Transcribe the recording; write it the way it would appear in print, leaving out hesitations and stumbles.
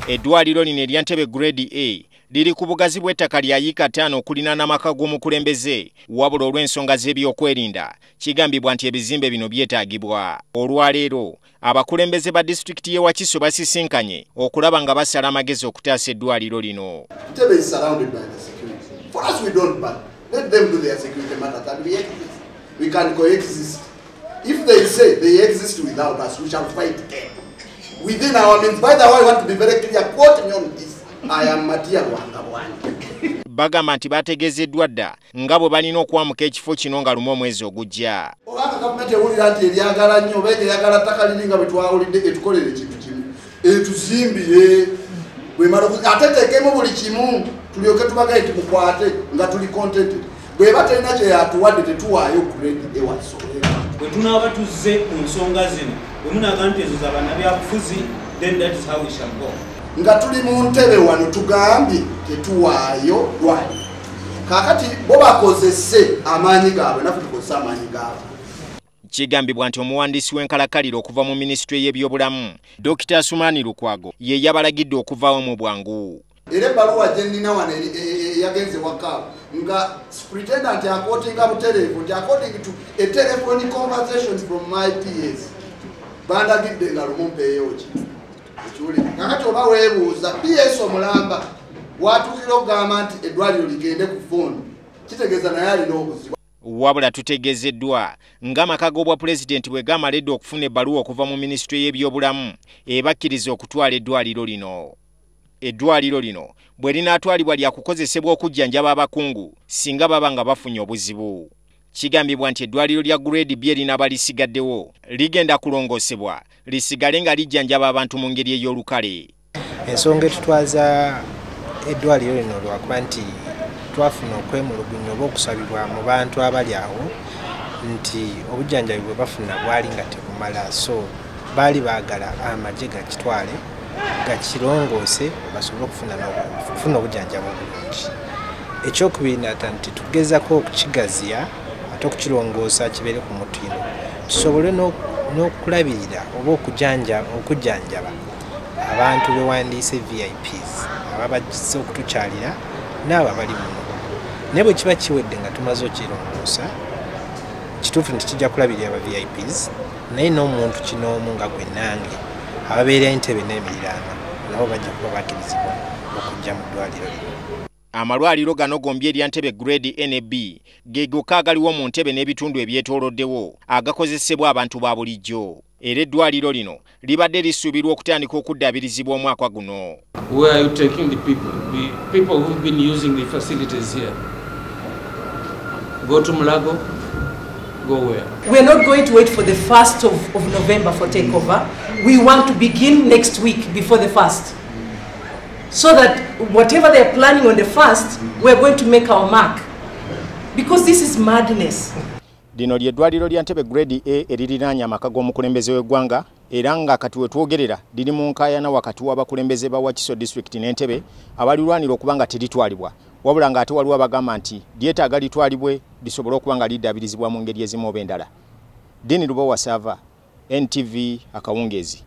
Eddwaliro lino erya Ntebe Grade A liri ku bugazi bw'ettaka lya yiika 5 okulinaana amaka g'omukulembeze wabula olw'ensonga z'ebyokwerinda kigambibwa nti ebizimbe bino byetaagibwa. Olwaleero abakulembeze ba disitulikiti y'e Wakiso basisinkanye okulaba nga basala amagezi okutaasa eddwaliro lino. Ntebe is surrounded by the security. For us we don't ban. Let them do their security matters and we exist. We can coexist. If they say they exist without us, we shall fight them. Within our means. By the way, I want to be very clear. Quote me on this. I am Matia Wangabwani. Bagamba nti bategezeddwa dda nga bwe balina okwamuka ekifo kino nga lumu omwezi ogujja. Obanga gavumenti ewulira nti eryagala nnyo oba eyagala ttaka liri nga bwe twawulidde etukolere ekintu kimu etuzimbire bwemala ate teekemu buli kimu tulyoke tubagaye tumukwate nga tuli contented. Bweba talina kye yatuwadde tetuwaayo grade ewasobola. Bwe tunaaba tuzze ku nsonga zino bwe munaga nti ezo z'abannabyabufuzi, then that is how we shall go. Nga tuli mu ntebe wano tugambye tetuwaayo dwali. Kakati bo bakozese amaanyi gaabwe naffe tukozese amaanyi gaabwe. Kigambibwa nti omuwandiisi w'enkalakaliro okuva mu minisitule y'ebyobulamu Dr. Asumani Lukwago ye yabalagidde okuvaawo mu bwangu. Era ebbaluwa gye nnina wano yagenze wakaawo nga superintendent akootinga butereevu nti according to a telephone conversation from my PS bandagidde nga lumu mpeeyo ki ekiwulire. Kakati oba weebuuza PS omulamba watuukira okugamba nti eddwaliro ligende ku foni kitegeeza naye alina obuzibu. Wabula tutegezeddwa ng'amaka g'obwa pulezidenti bwe gamaledde okufuna ebbaluwa okuva mu minisitule y'ebyobulamu ebakkiriza okutwala eddwaliro lino. Eddwaliro lino bwe linaatwalibwa lya kukozesebwa okujjanjaba abakungu singa baba nga bafunye obuzibu. Kigambibwa nti eddwaliro lya Grade B erinaaba lisigaddewo ligenda kulongoosebwa lisigale nga lijjanjaba abantu mu ngeri ey'olukale. Ensonga etutwaza eddwaliro lino lwakuba nti twafuna okwemulugunya oba okusabibwa mu bantu abali awo nti obujjanjabi bwe bafuna bwali nga tebumala, so baali baagala amagye gakitwale gakirongoose basobole okufuna obujjanjabi obulungi. Ekyokubiri nti tugezako okukigaziya ate okukirongoosa kibeere ku mutindo tusobole n'okulabirira oba okujjanjaba abantu bewandiise VIPs ababajjise okutukyalira n'abo abali muno. Naye bwe kiba kiwedde nga tumaze okirongoosa kituufu nti kijja kulabirira aba VIPs naye n'omuntu kinoomu nga gwe nange ababeera entebe n'emiriraano nabo bajja kuba bakkirizibwa okujja mu ddwaliro lino. Amalwaliro gano gombi erya Ntebe Grade A ne B ge gokka agaliwo mu Ntebe n'ebitundu ebyetooloddewo agakozesebwa abantu ba bulijjo. Era eddwaliro lino libadde lisuubirwa okutandika okuddaabirizibwa omwaka guno. Where are you taking the people who've been using the facilities here? Go to Mulago? Go where? We're not going to wait for the 1st of November for takeover. We want to begin next week before the 1st. So that whatever they're planning on the 1st, we're going to make our mark. Because this is madness. Lino ly'eddwaliro lya Ntebe Grade A eririraanye amaka g'omukulembeze w'eggwanga era nga kati we twogerera liri mu nkaayana wakati w'abakulembeze ba Wakiso District n'Entebe abalirwanira okuba nga teritwalibwa wabula ng'ate waliwo abagamba nti lyetaaga litwalibwe lisobole okuba nga liddaabirizibwa mu ngeri ezimu oba endala. Dini Lubowa Sava, NTV Akawungeezi.